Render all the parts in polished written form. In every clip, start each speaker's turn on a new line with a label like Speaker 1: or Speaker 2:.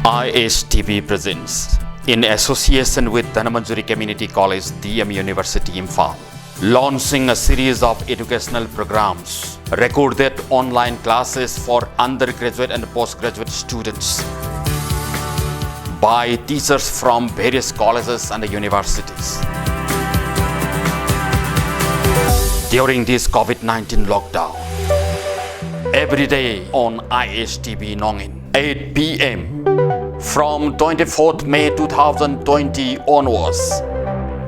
Speaker 1: ISTB presents, in association with Dhanmanjuri Community College, DM University Imphal, launching a series of educational programs, recorded online classes for undergraduate and postgraduate students by teachers from various colleges and universities. During this COVID-19 lockdown, every day on ISTB Nongin, 8 p.m. from 24th May 2020 onwards.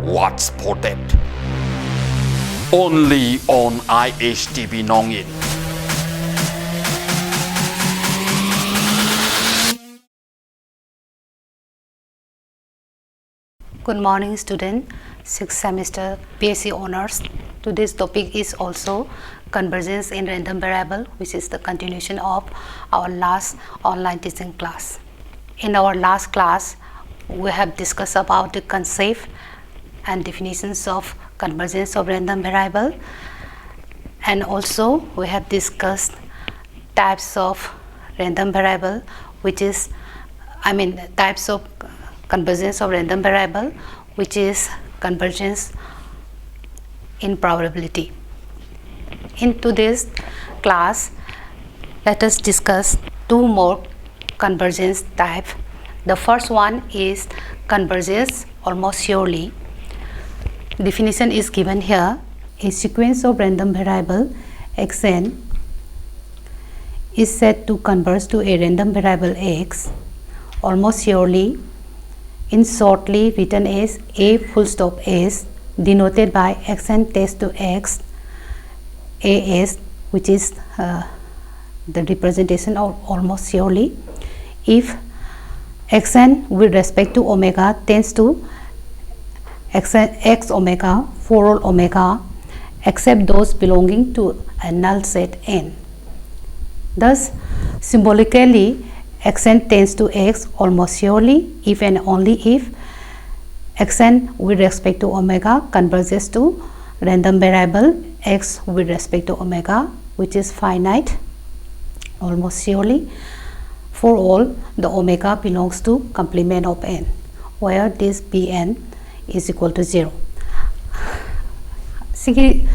Speaker 1: What's for that? Only on ISTB Nongin.
Speaker 2: Good morning, student. 6th semester BSc Honors. Today's topic is also convergence in random variable, which is the continuation of our last online teaching class. In our last class, we have discussed about the concept and definitions of convergence of random variable, and also we have discussed types of random variable, which is types of convergence of random variable, which is convergence in probability. In today's class, let us discuss two more convergence type. The first one is convergence almost surely. Definition is given here. A sequence of random variable xn is said to converge to a random variable x almost surely, in shortly written as a full stop s, denoted by xn tends to x as, which is the representation of almost surely, if xn with respect to omega tends to x omega for all omega except those belonging to a null set n. Thus, symbolically, xn tends to x almost surely if and only if xn with respect to omega converges to random variable x with respect to omega, which is finite almost surely for all the omega belongs to complement of n, where this bn is equal to 0. Sigi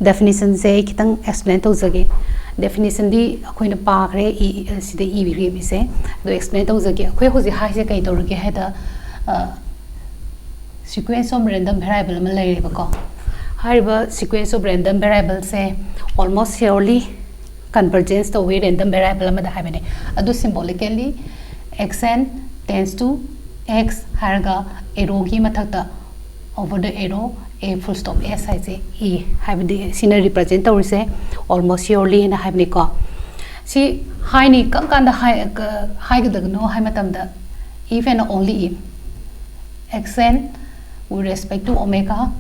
Speaker 2: definition se kitang explain tawjage. Definition di akoina paakre sida ibigre bise do explain tawjage. Akoi hoji haise kai tawrage hada sequence of random variable ma laireba ko. Hariba sequence of random variable se almost surely convergence to we random variable ma da habene. Adu symbolically xn tends to x harga arrow ki mathakta over the arrow a full stop s haise e habdi sina represent tawrise almost surely na habni ko. Si high ni kan da high gadagno high matamda if and only if xn with respect to omega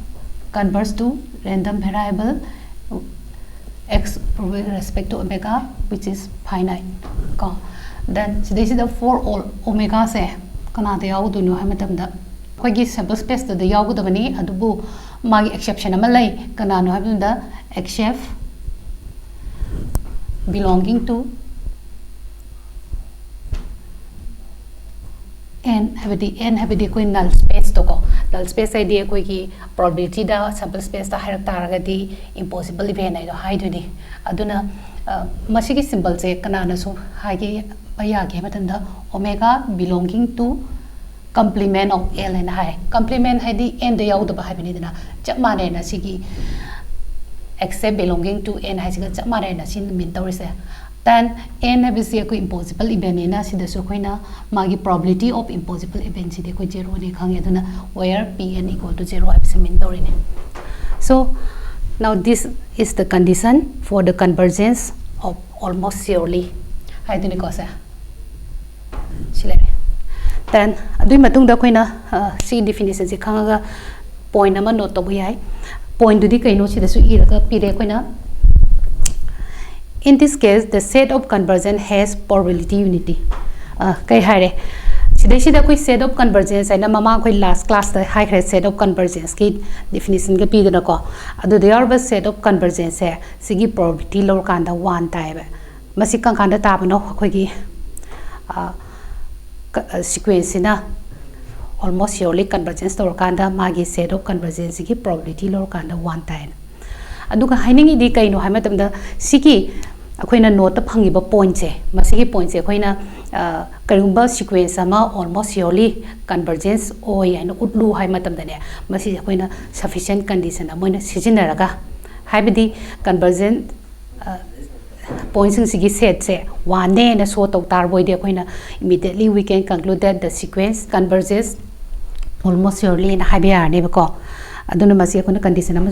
Speaker 2: converts to random variable x with respect to omega, which is finite. Then this is the for all omega se kana de yaw do no ha matam da koi gi sample space da yaw go da bani adubu magi exception ama lai kana no ha da except belonging to n habdi koi null space to ko null space idea koi ki probability da sample space da harak taragadi impossible event ai do hai do ni aduna masigi symbol se kana na so ha gi aya ge matan da omega belonging to complement of l and hai complement hai di n da yaw da ba hai bini dina chap mane na sigi except belonging to n hai siga chap mane na sin min tawrise. Then n habisi ko impossible event na sida so koina magi probability of impossible event sida ko 0 ni khange duna where pn equal to 0 habisi min tawrine. So now this is the condition for the convergence of almost surely. Hai dini ko sa sile. Then adui matung da koina si definition si khanga point ama note to yai point du di kaino sida su iraga pire koina. In this case, the set of convergence has probability unity. Kai hare sida koi set of convergence aina mama koi last class the high set of convergence ki definition ga pidana ko adu there are set of convergence hai sigi probability lor kanda 1 type masi kan kanda tabano koi gi sequence na almost surely convergence to kanda magi set of convergence ki probability lor kanda 1 time aduga hainingi di kaino hai matamda siki akoina note phangiba point se masigi point se akoina karumba sequence ama almost surely convergence oi and utlu hai matamda ne masi akoina sufficient condition amoina sijinaraga haibidi convergence points sigi set se one day na so to tar boy de akoina immediately we can conclude that the sequence converges almost surely in haibia ne bako aduna masi akoina condition ama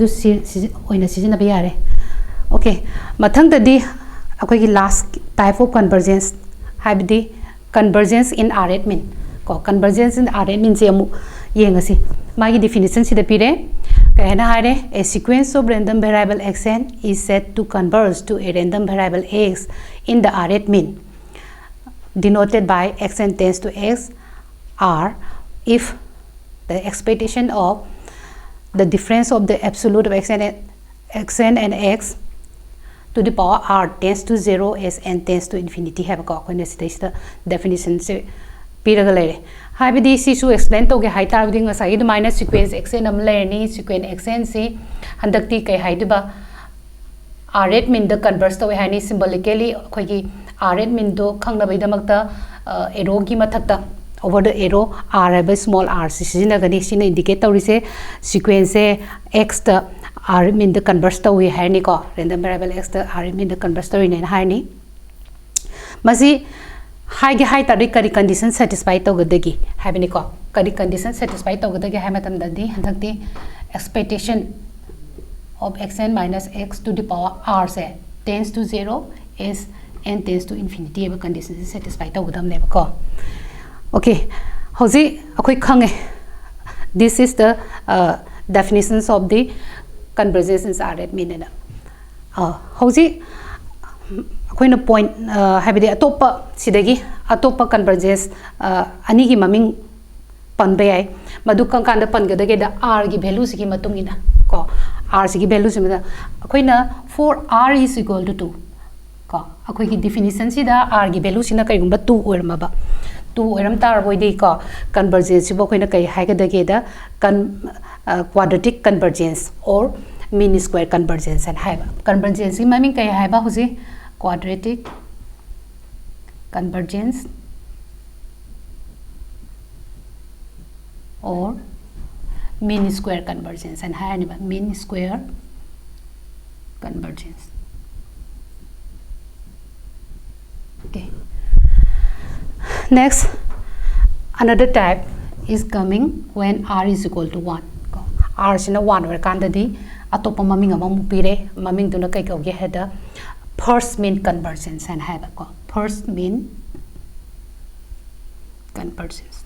Speaker 2: oina sijina ba yare okay mathang da di akoigi last type of convergence haibidi convergence in Rh mean ko convergence in Rh mean se amu yengasi magi definition sida pire kahena hare a sequence of random variable xn is said to converge to a random variable x in the Rh mean denoted by xn tends to x r if the expectation of the difference of the absolute of xn and x to the power r tends to 0 as n tends to infinity have ko ko this the definition se piraga lere haibidi si su explain to ge hai tar ding asai du minus sequence xn am le ni sequence xn si handakti kai hai du ba Rh mean the converse to hai ni symbolically khoi gi Rh mean do khangna bai damakta arrow gi mathakta over the arrow r by small r sijina gani sina indicate to rise sequence x the R mean the converse to we hai ni ko random variable x the R mean the converse to ne hai ni masi hai ge hai tari kari condition satisfy to gadagi hai ni ko kari condition satisfy to gadagi hai matam dadi handakti expectation of xn minus x to the power r se tends to 0 as n tends to infinity eba condition satisfy to gadam ne ko okay hoji akoi khange this is the definitions of the convergence in Rh mean na hoji akoina point habidi atopa sidagi atopa convergence ani gi maming panbe ai madu kan da pangadage da r gi value sigi matungina ko r sigi value simida akoina for r is equal to 2 ko akoi gi definition sida r gi value sina kai gumba 2 oirma ba 2 oiram tar boy di ko convergence bo koina kai haigada ge da quadratic convergence or mean square convergence and haiba convergence ki maming kai haiba hoji quadratic convergence or mean square convergence and haiba mean square convergence okay next another type is coming when r is equal to 1 r sina 1 or kanda di atopa maming amamu pire maming tuna kai kauge heda first mean convergence and have ko first mean convergence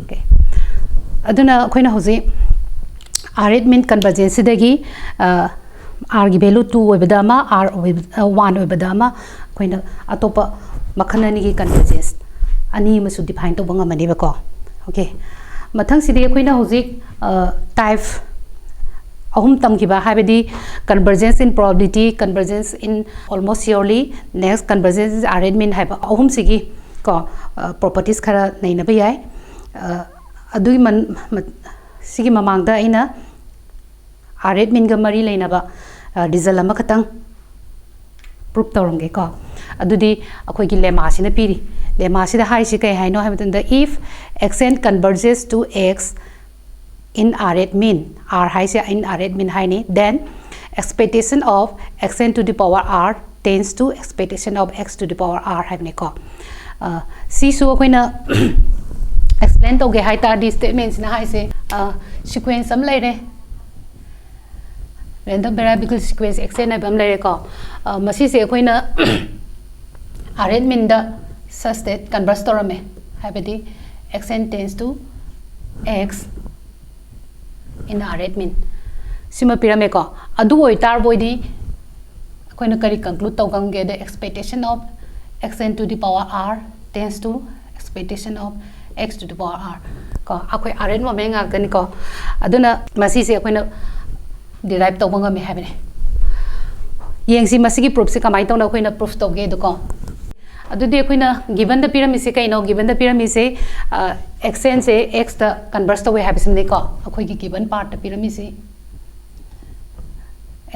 Speaker 2: okay aduna khoina hoji Rh mean convergence sidagi r gi value 2 obedama r 1 obedama khoina atopa makhanani gi convergence ani masu define to banga mani ba ko okay mathang sidi khoina hojik type ahum tamkiba habedi convergence in probability convergence in almost surely next convergence is Rh mean haiba ahum sigi ko properties khara naina ba yai adui man sigi mamangda ina Rh mean ga mari leina ba result ama khatang proof tawrange ko adudi akhoi gi lemma sina piri lemma sida hai si kai haino haibtunda if xn converges to x in Rh mean r hai se in Rh mean hai ni then expectation of xn to the power r tends to expectation of x to the power r hai ne ko si su akoina explain to ge hai ta di statement sina hai se sequence am lai re random variable sequence xn abam lai re ko masi se akoina Rh mean da such that converse torame habedi xn tends to x in Rh mean sima pirame ko adu oi tar boy di akoina kari conclude to gang ge the expectation of xn to the power r tends to expectation of x to the power r ko akoi Rh mo me ngak tani ko aduna masi se akoina derive to banga me habene yengsi masi gi proof se kamai to na akoina proof to ge do ko अदुदि अखोइना given the pyramid से कइनो given the pyramid से xn से x the converse तवे हाबिसमने को अखोइ की गिवन पार्ट द पिरामिड से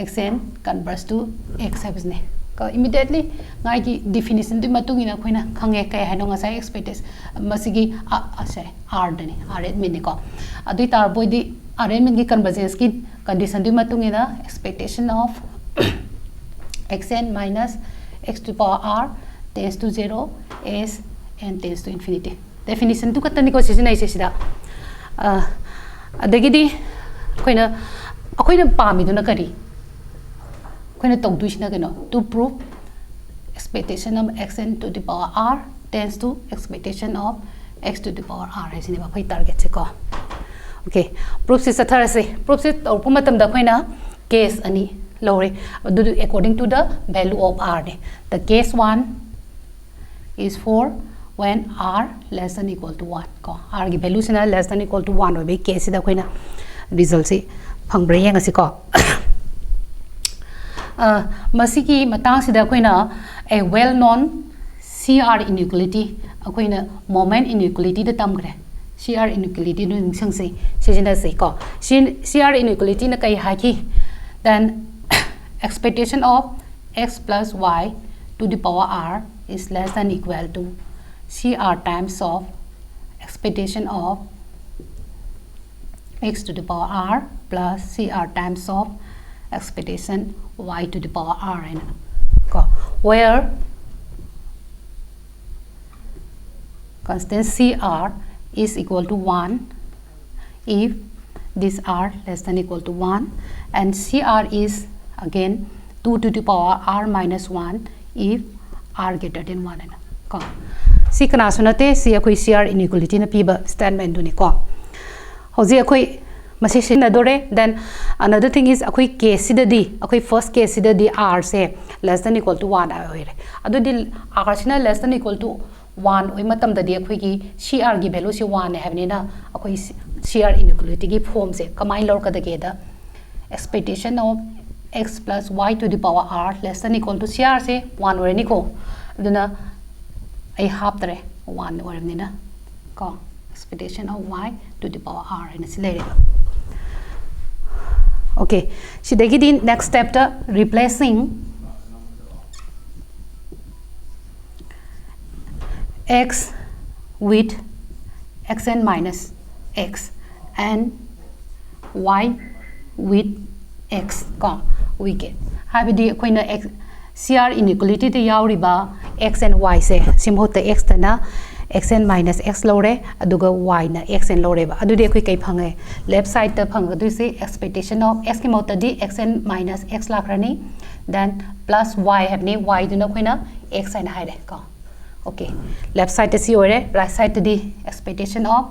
Speaker 2: xn कन्वर्स टू x हाबिसने को इमीडिएटली ngai की डेफिनेशन दि मतुंग इना अखोइना खंगे कय हानो ngasai एक्सपेक्टेशन मसिगी असे r दने r एडमिन ने को अदुइ तार बोय दि r एडमिन की कन्वर्जेंस की कंडीशन दि मतुंग इना expectation of xn minus x to the power r tends to 0 as n tends to infinity. Definition to katani ko sisina ise sida. Adagidi akoina pami do na kari. Akoina tongdu isna kano to prove expectation of xn to the power r tends to expectation of x to the power r hai sini ba khoi target se ko. Okay, proof se sathara se proof se or pumatam da khoina case ani lower according to the value of r. The case 1 is for when r less than equal to 1 ko r की value से ना less than equal to 1 हो बे case से दा कोई ना result से फंगब्रे young से को मसी की मतंग से दा कोई ना a well known CR inequality कोई ना moment inequality दा तम करे CR inequality नो निशंग से जिना से को CR inequality ना कई hockey then expectation of x plus y to the power r is less than equal to CR times of expectation of x to the power r plus CR times of expectation y to the power r where constant CR is equal to 1 if these are less than equal to 1 and CR is again 2 to the power r minus 1 if r greater than 1 ko si kana sunate si akoi CR inequality na piba statement duni ko hoji akoi masi sin dore then another thing is akoi case sidadi akoi first case sidadi r se less than equal to 1 oire adu di r sina less than equal to 1 oi matam da di akoi ki CR gi value si 1 ne havne na akoi CR inequality ki form se kamai lor ka da ge da expectation of x plus y to the power r less than equal to CR से 1 और निको दुना आई half तरे 1 और निना को expectation of y to the power r इन से ले okay so देखिए दिन next step ता replacing x with xn minus x and y with x को we get हाबिदी Koyna CR inequality ते यावरिबा x and y से सिमहोते x तना xn minus x लोरे अदुगा y ना xn लोरेबा अदुदे कोइ कै फंगे लेफ्ट साइड त फंग दुसे expectation of x की मोता दी xn minus x लाखरनी then plus y हैबनी y दुना कोइना x and हाइरे को okay लेफ्ट साइड त सी ओरे राइट साइड त दी expectation of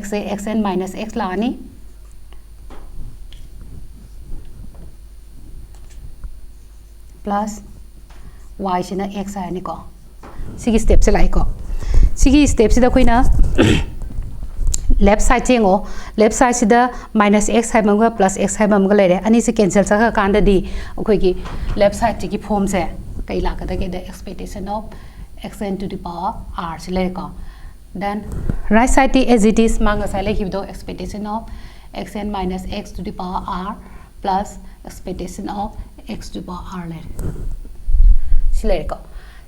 Speaker 2: x से xn minus x लानी plus y से ना x आया निको सिगी स्टेप से लाई को सिगी स्टेप से दा कोई ना लेफ्ट साइड चेंगो लेफ्ट साइड से दा minus x है मंगा plus x है मंगा ले रहे अनि से कैंसिल सा कांडा दी कोई की लेफ्ट साइड की फॉर्म से कई लाका दा के the expectation of xn to the power r से ले को then right side as it is मांगा से ले की दो expectation of xn minus x to the power r plus expectation of x to the power r ले सिले को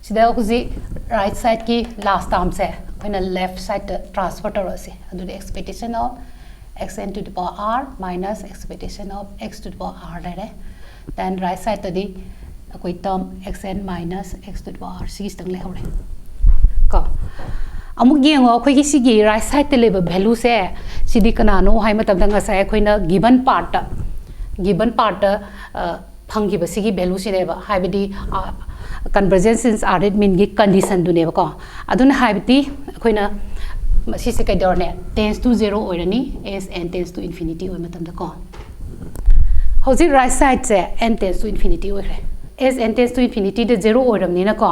Speaker 2: सिदा खुजी राइट साइड की लास्ट टर्म से कोइना लेफ्ट साइड ट्रांसफर तरो से अदु expectation of xn to the power r minus expectation of x to the power r ले then right side तदी कोई term xn minus x to the power r सी तंग ले होरे को अमुक येंगो खोई की सिगी राइट साइड ते लेबा वैल्यू से सिदी कनानो हाइ मतब दंग साय खोइना गिवन पार्ट फंगी बसिगी वैल्यू सिनेबा हाइबदी convergence are mean gi condition du ne ko aduna haibti khoina masi se kai dor ne tends to 0 oirani as n tends to infinity oi matam da ko hoji right side se n tends to infinity oire as n tends to infinity de 0 oiram ni na ko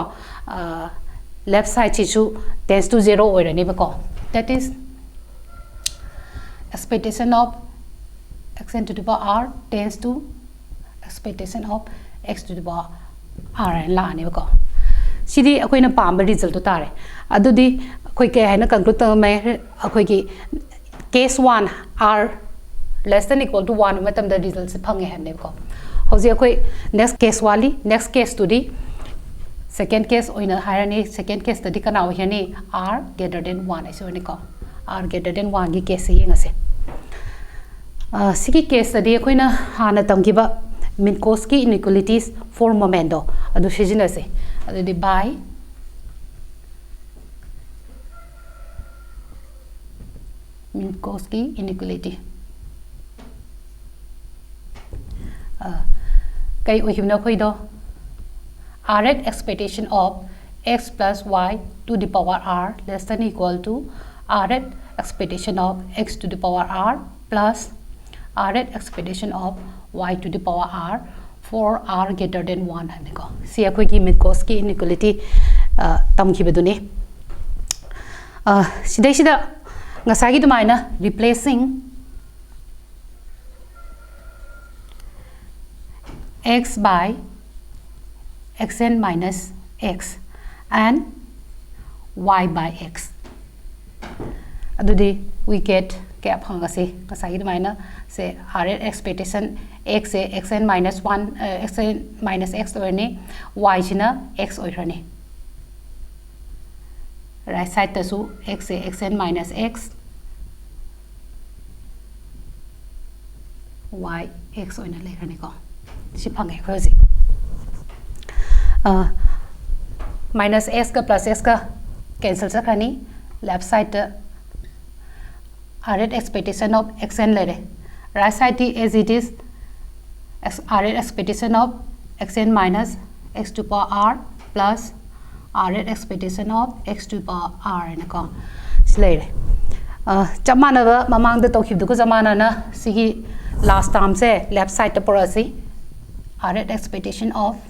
Speaker 2: left side chi chu tends to 0 oirani ba ko that is expectation of xn to the power r tends to expectation of x to the power r la ne ko सिदी अखोइना पाम result तो तारे अदुदी अखोइ के हैना conclude त मै अखोइ की case 1 r less than equal to 1 matam the result se phange hamne ko hoji akhoi next case wali next case to the second case oina hairani second case study kana ohani r greater than 1 iso ni ko r greater than 1 gi case yeng ase sigi case study akhoi na hana tamgiba Minkowski inequalities for moment do adu sijina se adu di by Minkowski inequality kai ohimna khoi do r at expectation of x plus y to the power r less than equal to r at expectation of x to the power r plus r at expectation of y to the power r for r greater than 1 hani ko si akhoi ki Minkowski inequality tamkhibaduni sidai sida ngasagi dumaina replacing x by xn minus x and y by x adudi we get gap hangase ngasagi dumaina se r at expectation x e xn minus 1 xn minus x oirni y china x oirani right side ta su x e xn minus x y x oina leirani ko si phangai khoji minus x ka plus x ka cancel sakhani left side ta r at expectation of xn lere right side as it is r at expectation of xn minus x to power r plus r at expectation of x to power r na ko silere chamana ba mamang da tokhib du ko zamana na sigi last term se left side ta porasi r at expectation of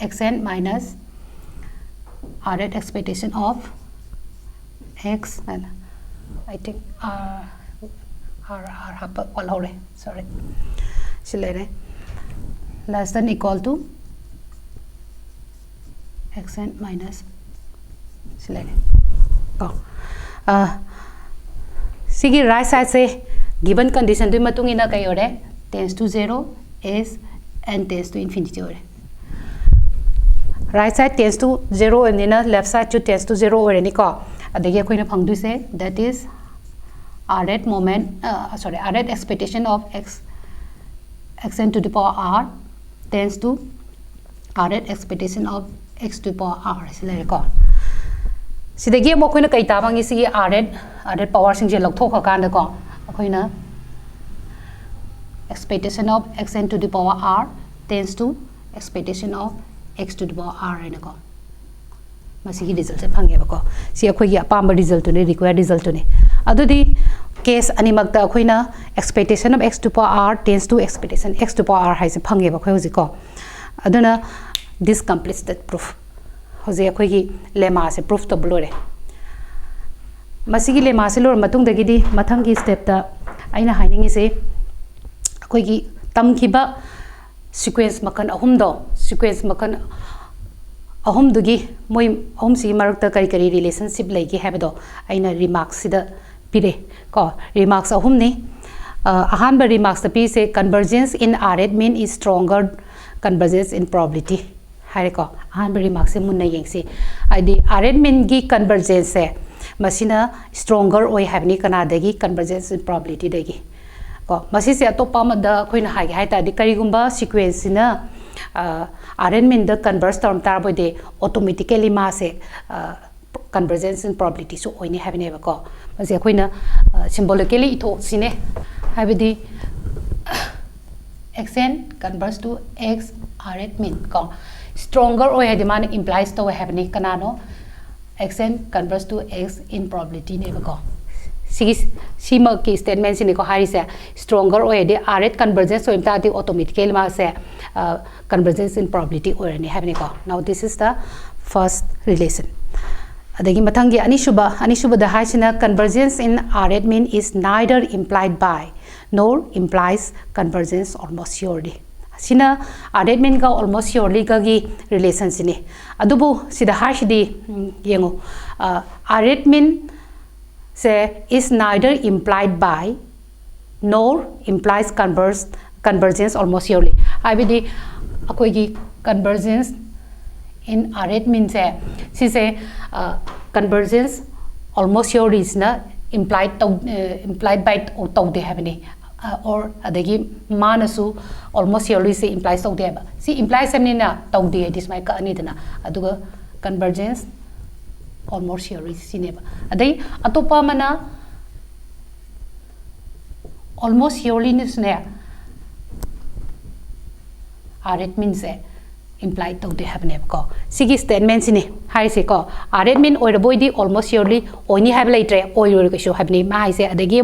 Speaker 2: xn minus r at expectation of x and I think r hapa walore sorry silere less than equal to xn minus silere ko sigi right side se given condition du matung ina kai ore tends to 0 is and tends to infinity ore right side tends to 0 and then left side to tends to 0 ore ni ko adagi akoina phangdu se that is r at moment sorry r at expectation of xn to the power r tends to r at expectation of x to the power r silere ko sidagi mo koina kai ta bangi si r at power sing je lokthok khan da ko akoina expectation of xn to the power r tends to expectation of x to the power r ena ko masigi result se phange ba ko si akhoi gi apamba result ne required result ne adudi case animak ta akoina expectation of x to power r tends to expectation x to power r hai se phange ba khoi hoji ko aduna this completes that proof hoji akhoi gi lemma se proof to blore masigi lemma se lor matung dagi di mathang gi step ta aina hainingi se akhoi gi tamkhiba sequence makan ahum do sequence makan ahum dugi moi ahum si marak ta kari kari relationship legi habdo aina remarks sida pire ko remarks ahum ni ahan ba remarks ta pi se convergence in r at mean is stronger convergence in probability hai ko ahan ba remarks se munna yeng si id r at mean gi convergence se masina stronger oi habni kana dagi convergence in probability dagi ko masi se atopa ma da khoina hai hai ta di kari gumba sequence na arrangement the converse term tar boy de automatically ma se convergence in probability so oini have ne ba ko masi khoina symbolically itho sine have di xn converse to x arrangement ko stronger oi ha demand implies to have ne kana no xn converse to x in probability ne ba ko sima ki statement sini ko hari se stronger oi de r at convergence so imta di automatically ma se convergence in probability or ni have ni ko now this is the first relation adagi mathangi anishuba da haisina convergence in r at mean is neither implied by nor implies convergence almost surely Cina arrangement का almost surely का की relation सिने अदुबो सिदा हाशिदी येंगो arrangement से is neither implied by nor implies convergence almost surely Abidi अकोई की convergence in arrangement से convergence almost surely is ना implied by तौदे हैबने or adagi manasu almost surely से implies तौदे हैबा सी implies हमने ना तौदे this माय का अनिदना अदुगा convergence almost surely सिनेबा अदई अतोपा मना almost surely निसने arrangement से implied तौदे हैबने को सिगी statement सिने हाई से को arrangement और बोई दी almost surely ओनी हैब लेट्रे ओई के शो हैबने मा हाई से अदगी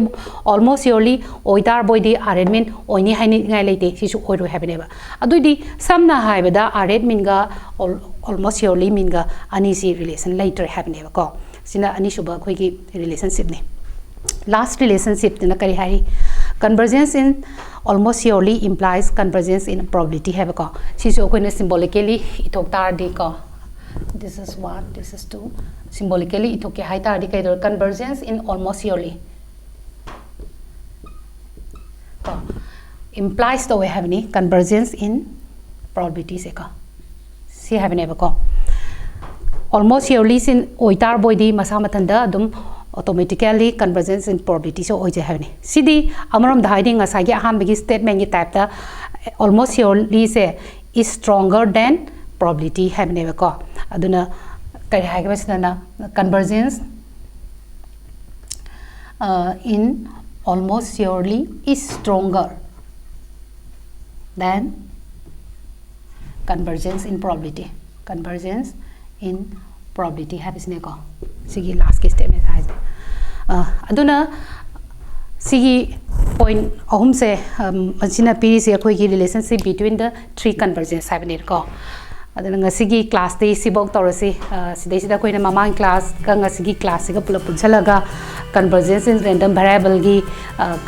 Speaker 2: almost surely ओई तार बोई दी arrangement ओनी हाई निगाई लेते सिसु ओई हैबने बा अदुदी समना हाइबदा arrangement गा almost surely मीन गा अनि सी relation लेट्रे हैबने को सिना अनि सुबा खोई की relationship ने last relationship ना करी high convergence in almost surely implies convergence in probability है बको सिसो कोई ने symbolically इतोक तार दी को this is 1 this is 2 symbolically इतोक के हाई तार दी कई दो convergence in almost surely को implies तो वे है बनी convergence in probability से को सी है बने बको almost surely sin ओइतार बोई दी मसा मतंदा दुम automatically convergence in probability so ओइ जे हैबने सिदी अमरम धाइदिंग असागी अहाम बिगी स्टेटमेंट की टाइप ता almost surely से is stronger than probability हैबने बको अदुना कई हाइगे बसना convergence in almost surely is stronger than convergence in probability convergence in probability हैबिसने को सिगी लास्ट के स्टेटमेंट है अदुना सिगी पॉइंट अहम से मसिना पीरी से कोई की relationship between the three convergence हैबने को अदुना ngasiगी क्लास दे सिबोक तौरसी सिदैसिदा कोइना ममांग क्लास का ngasiगी क्लास से पुलप पुछलगा कन्वर्जेंस इन रैंडम वेरिएबल की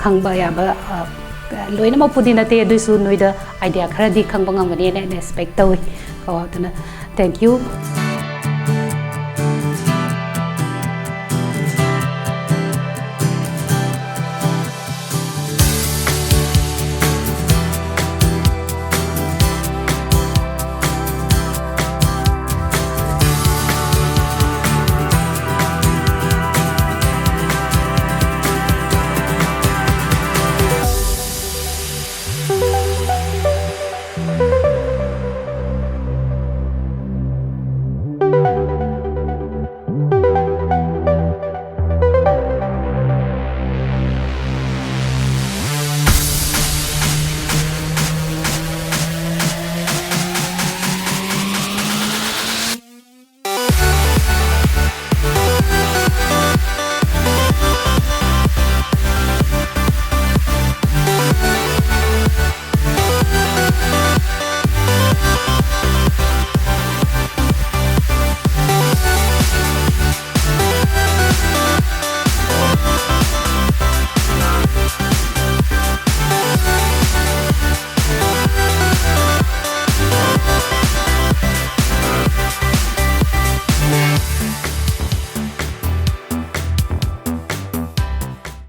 Speaker 2: खंगबा याबा लोइना मपुदी नते अदुसु नोइदा आइडिया खरदी खंगबा ngangani ने एक्सपेक्ट तौई को अदुना थैंक यू